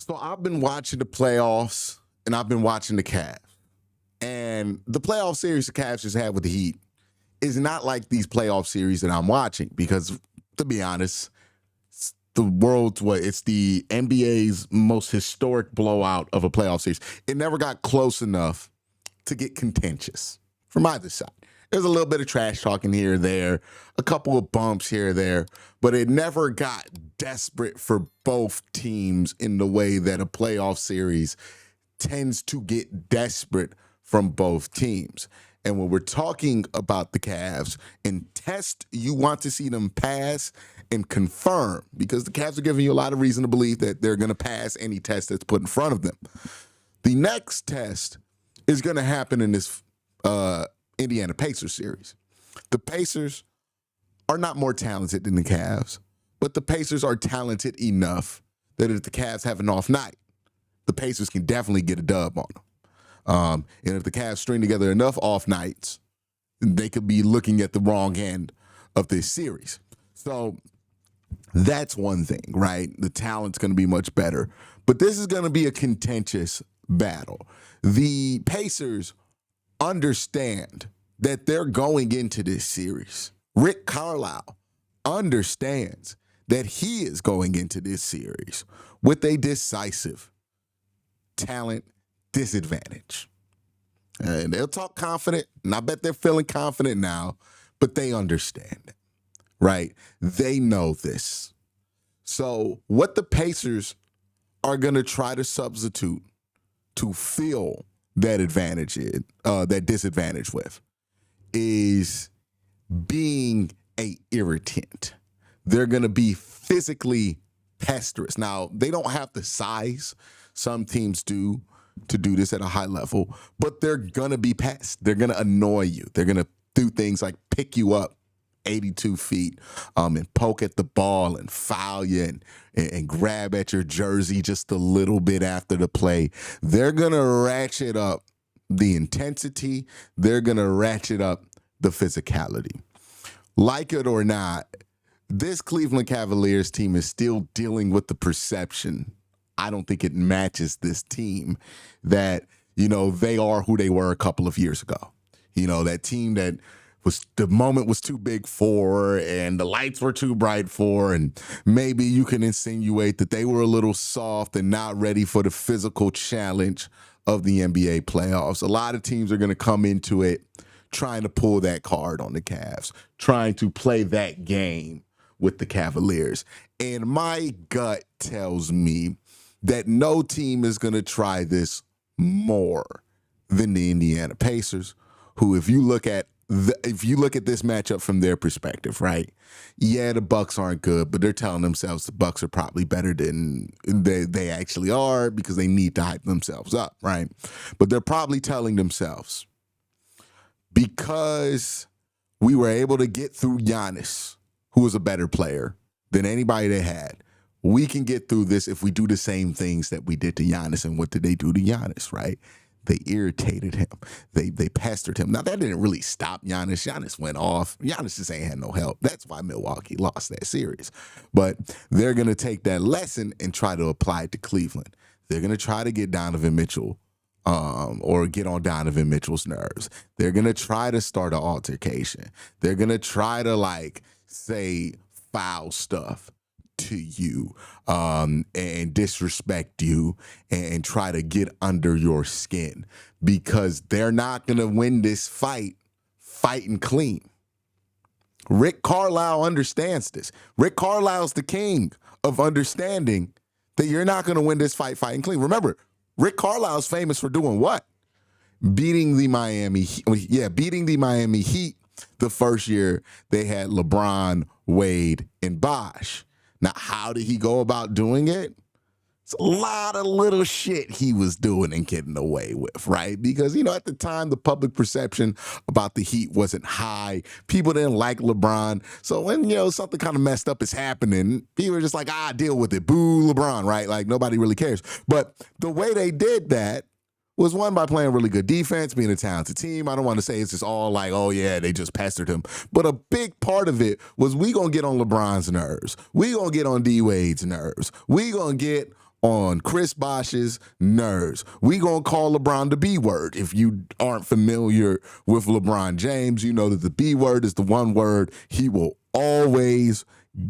So I've been watching the playoffs and I've been watching the Cavs. And the playoff series the Cavs just had with the Heat is not like these playoff series that I'm watching because, to be honest, it's the NBA's most historic blowout of a playoff series. It never got close enough to get contentious from either side. There's a little bit of trash talking here or there, a couple of bumps here or there, but it never got desperate for both teams in the way that a playoff series tends to get desperate from both teams. And when we're talking about the Cavs and test, you want to see them pass and confirm because the Cavs are giving you a lot of reason to believe that they're going to pass any test that's put in front of them. The next test is going to happen in this Indiana Pacers series. The Pacers are not more talented than the Cavs, but the Pacers are talented enough that if the Cavs have an off night, the Pacers can definitely get a dub on them. And if the Cavs string together enough off nights, they could be looking at the wrong end of this series. So that's one thing, right? The talent's going to be much better. But this is going to be a contentious battle. The Pacers understand that they're going into this series. Rick Carlisle understands that he is going into this series with a decisive talent disadvantage. And they'll talk confident, and I bet they're feeling confident now, but they understand it, right? They know this. So what the Pacers are going to try to substitute to fill that disadvantage with is being a irritant. They're going to be physically pesterouous. Now, they don't have the size some teams do to do this at a high level, but they're going to be pest. They're going to annoy you. They're going to do things like pick you up 82 feet and poke at the ball and foul you and grab at your jersey just a little bit after the play. They're going to ratchet up the intensity. They're going to ratchet up the physicality. Like it or not, this Cleveland Cavaliers team is still dealing with the perception. I don't think it matches this team that, they are who they were a couple of years ago. That team that the moment was too big for and the lights were too bright for, and maybe you can insinuate that they were a little soft and not ready for the physical challenge of the NBA playoffs. A lot of teams are going to come into it trying to pull that card on the Cavs, trying to play that game with the Cavaliers. And my gut tells me that no team is going to try this more than the Indiana Pacers, who, if you look at this matchup from their perspective, right? Yeah, the Bucks aren't good, but they're telling themselves the Bucks are probably better than they actually are because they need to hype themselves up, right? But they're probably telling themselves, because we were able to get through Giannis, who was a better player than anybody they had, we can get through this if we do the same things that we did to Giannis. And what did they do to Giannis, right? They irritated him. They pestered him. Now, that didn't really stop Giannis. Giannis went off. Giannis just ain't had no help. That's why Milwaukee lost that series. But they're going to take that lesson and try to apply it to Cleveland. They're going to try to get Donovan Mitchell or get on Donovan Mitchell's nerves. They're going to try to start an altercation. They're going to try to, say foul stuff to you and disrespect you and try to get under your skin because they're not going to win this fight fighting clean. Rick Carlisle understands this. Rick Carlisle's the king of understanding that you're not going to win this fight fighting clean. Remember, Rick Carlisle's famous for doing what? Beating the Miami Heat the first year they had LeBron, Wade, and Bosh. Now, how did he go about doing it? It's a lot of little shit he was doing and getting away with, right? Because, at the time, the public perception about the Heat wasn't high. People didn't like LeBron. So when, something kind of messed up is happening, people are just like, deal with it. Boo LeBron, right? Like, nobody really cares. But the way they did that was one by playing really good defense, being a talented team. I don't want to say it's just all like, oh, yeah, they just pestered him. But a big part of it was we going to get on LeBron's nerves. We going to get on D-Wade's nerves. We going to get on Chris Bosh's nerves. We gonna call LeBron the B word. If you aren't familiar with LeBron James, you know that the B word is the one word he will always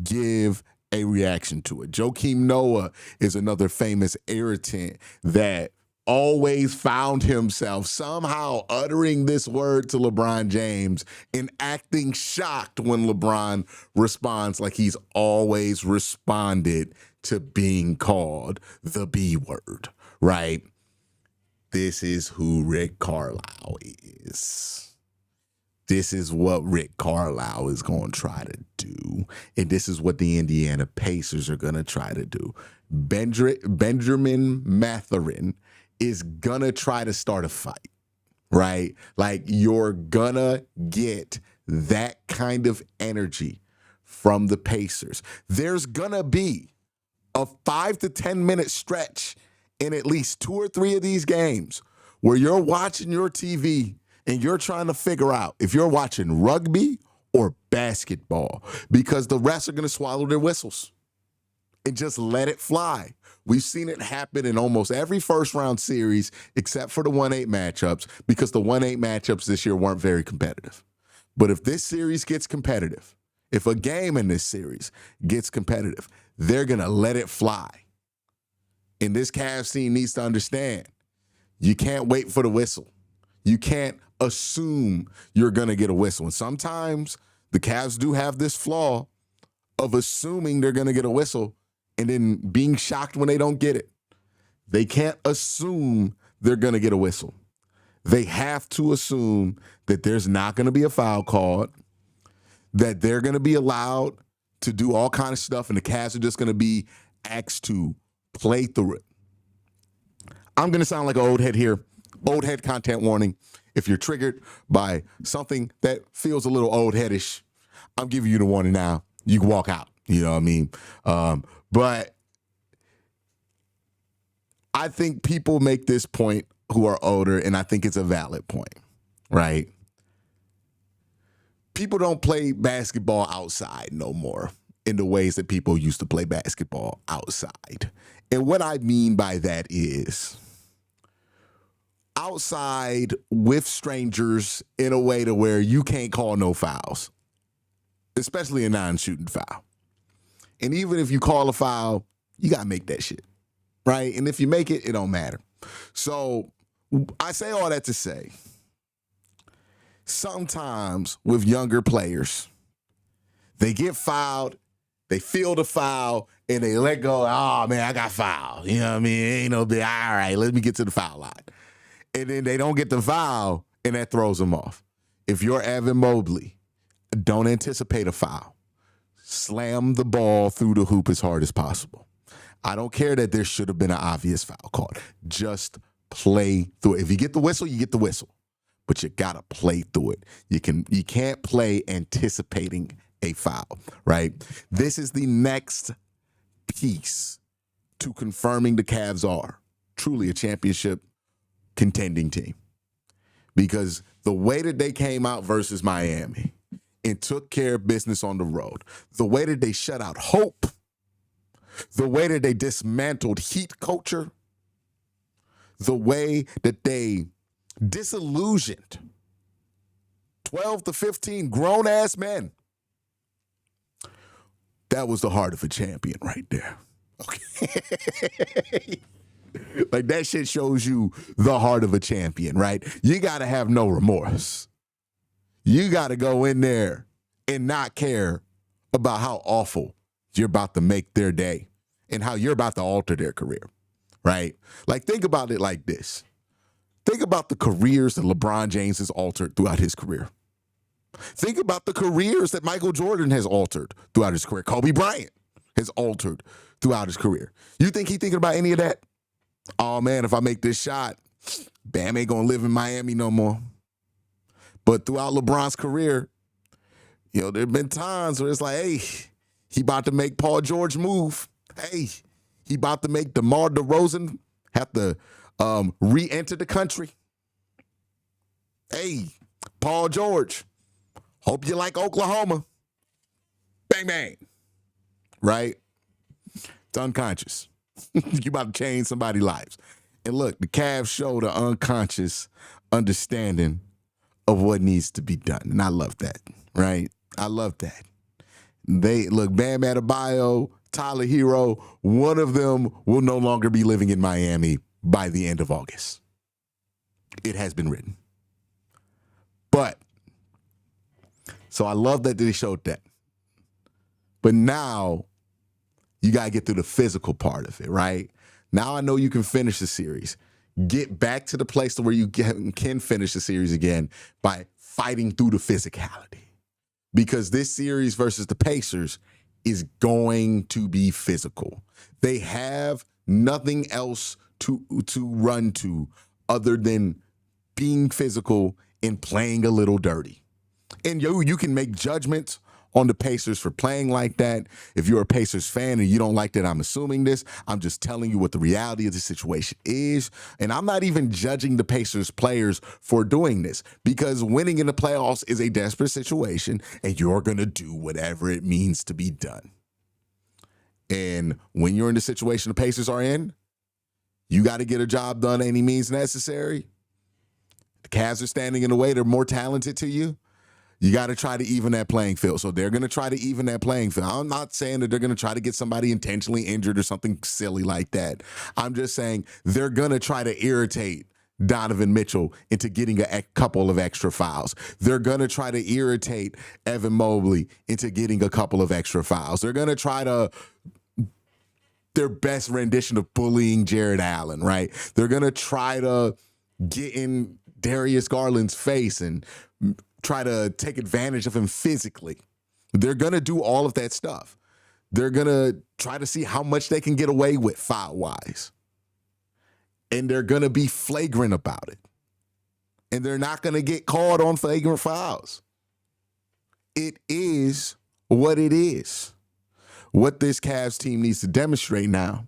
give a reaction to it. Joakim Noah is another famous irritant that always found himself somehow uttering this word to LeBron James and acting shocked when LeBron responds, like he's always responded to being called the B word, right? This is who Rick Carlisle is. This is what Rick Carlisle is going to try to do. And this is what the Indiana Pacers are going to try to do. Benjamin Mathurin is going to try to start a fight, right? Like, you're going to get that kind of energy from the Pacers. There's going to be a 5 to 10 minute stretch in at least 2 or 3 of these games where you're watching your TV and you're trying to figure out if you're watching rugby or basketball, because the refs are going to swallow their whistles and just let it fly. We've seen it happen in almost every first-round series except for the 1-8 matchups, because the 1-8 matchups this year weren't very competitive. But if this series gets competitive, if a game in this series gets competitive, they're going to let it fly. And this Cavs team needs to understand, you can't wait for the whistle. You can't assume you're going to get a whistle. And sometimes the Cavs do have this flaw of assuming they're going to get a whistle and then being shocked when they don't get it. They can't assume they're going to get a whistle. They have to assume that there's not going to be a foul called, that they're going to be allowed to do all kind of stuff, and the Cavs are just going to be asked to play through it. I'm going to sound like an old head here. Old head content warning. If you're triggered by something that feels a little old headish, I'm giving you the warning now. You can walk out. You know what I mean? But I think people make this point who are older, and I think it's a valid point, right? People don't play basketball outside no more in the ways that people used to play basketball outside. And what I mean by that is outside with strangers in a way to where you can't call no fouls, especially a non-shooting foul. And even if you call a foul, you got to make that shit, right? And if you make it, it don't matter. So I say all that to say, sometimes with younger players, they get fouled, they feel the foul, and they let go. Oh, man, I got fouled. You know what I mean? It ain't no big, all right, let me get to the foul line. And then they don't get the foul, and that throws them off. If you're Evan Mobley, don't anticipate a foul. Slam the ball through the hoop as hard as possible. I don't care that there should have been an obvious foul called. Just play through it. If you get the whistle, you get the whistle. But you got to play through it. You can't play anticipating a foul, right? This is the next piece to confirming the Cavs are truly a championship contending team. Because the way that they came out versus Miami and took care of business on the road, the way that they shut out hope, the way that they dismantled Heat culture, the way that they disillusioned 12 to 15 grown-ass men, that was the heart of a champion right there. Okay. Like, that shit shows you the heart of a champion, right? You got to have no remorse. You got to go in there and not care about how awful you're about to make their day and how you're about to alter their career, right? Like, think about it like this. Think about the careers that LeBron James has altered throughout his career. Think about the careers that Michael Jordan has altered throughout his career. Kobe Bryant has altered throughout his career. You think he's thinking about any of that? Oh, man, if I make this shot, Bam ain't going to live in Miami no more. But throughout LeBron's career, you know, there have been times where it's like, hey, he about to make Paul George move. Hey, he about to make DeMar DeRozan have to re-enter the country. Hey, Paul George, hope you like Oklahoma. Bang, bang. Right? It's unconscious. You about to change somebody's lives. And look, the Cavs showed an unconscious understanding of what needs to be done. And I love that, right? I love that. They look, Bam Adebayo, Tyler Hero, one of them will no longer be living in Miami by the end of August. It has been written. But, so I love that they showed that. But now, you got to get through the physical part of it, right? Now I know you can finish the series. Get back to the place to where you can finish the series again by fighting through the physicality. Because this series versus the Pacers is going to be physical. They have nothing else to run to other than being physical and playing a little dirty. And you can make judgments on the Pacers for playing like that. If you're a Pacers fan and you don't like that, I'm assuming this. I'm just telling you what the reality of the situation is. And I'm not even judging the Pacers players for doing this, because winning in the playoffs is a desperate situation and you're going to do whatever it means to be done. And when you're in the situation the Pacers are in, you got to get a job done any means necessary. The Cavs are standing in the way. They're more talented to you. You got to try to even that playing field. So they're going to try to even that playing field. I'm not saying that they're going to try to get somebody intentionally injured or something silly like that. I'm just saying they're going to try to irritate Donovan Mitchell into getting a couple of extra fouls. They're going to try to irritate Evan Mobley into getting a couple of extra fouls. They're going to try to their best rendition of bullying Jared Allen, right? They're going to try to get in Darius Garland's face and try to take advantage of him physically. They're going to do all of that stuff. They're going to try to see how much they can get away with foul-wise. And they're going to be flagrant about it. And they're not going to get called on flagrant fouls. It is what it is. What this Cavs team needs to demonstrate now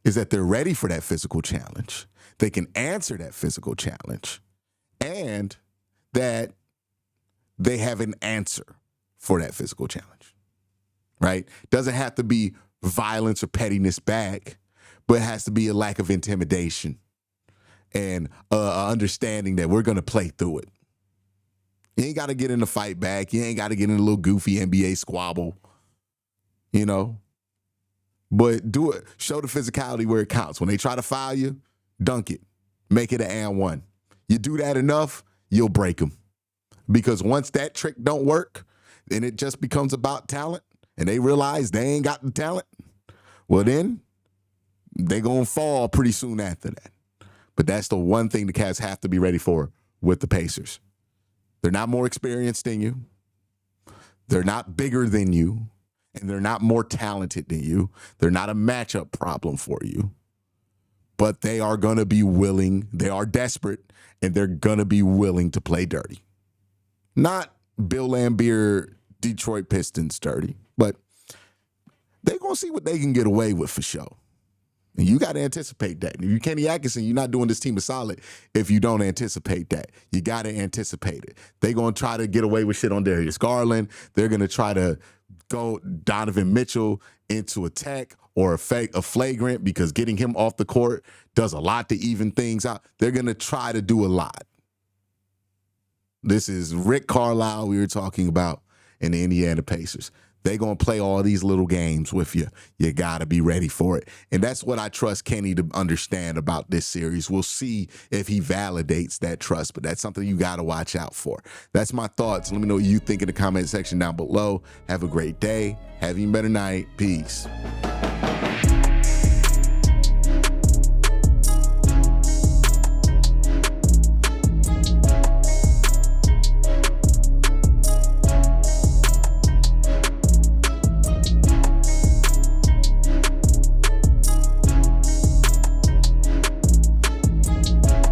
is that they're ready for that physical challenge. They can answer that physical challenge. And that they have an answer for that physical challenge, right? Doesn't have to be violence or pettiness back, but it has to be a lack of intimidation and understanding that we're going to play through it. You ain't got to get in the fight back. You ain't got to get in a little goofy NBA squabble, but do it. Show the physicality where it counts. When they try to foul you, dunk it. Make it an and one. You do that enough, you'll break them. Because once that trick don't work, then it just becomes about talent, and they realize they ain't got the talent, well then, they going to fall pretty soon after that. But that's the one thing the Cavs have to be ready for with the Pacers. They're not more experienced than you. They're not bigger than you. And they're not more talented than you. They're not a matchup problem for you. But they are going to be willing, they are desperate, and they're going to be willing to play dirty. Not Bill Laimbeer, Detroit Pistons dirty, but they're going to see what they can get away with for sure. And you got to anticipate that. If you Kenny Atkinson, you're not doing this team a solid if you don't anticipate that. You got to anticipate it. They're going to try to get away with shit on Darius Garland. They're going to try to go Donovan Mitchell into a tech or a flagrant, because getting him off the court does a lot to even things out. They're going to try to do a lot. This is Rick Carlisle we were talking about in the Indiana Pacers. They're going to play all these little games with you. You got to be ready for it. And that's what I trust Kenny to understand about this series. We'll see if he validates that trust, but that's something you got to watch out for. That's my thoughts. Let me know what you think in the comment section down below. Have a great day. Have an even better night. Peace.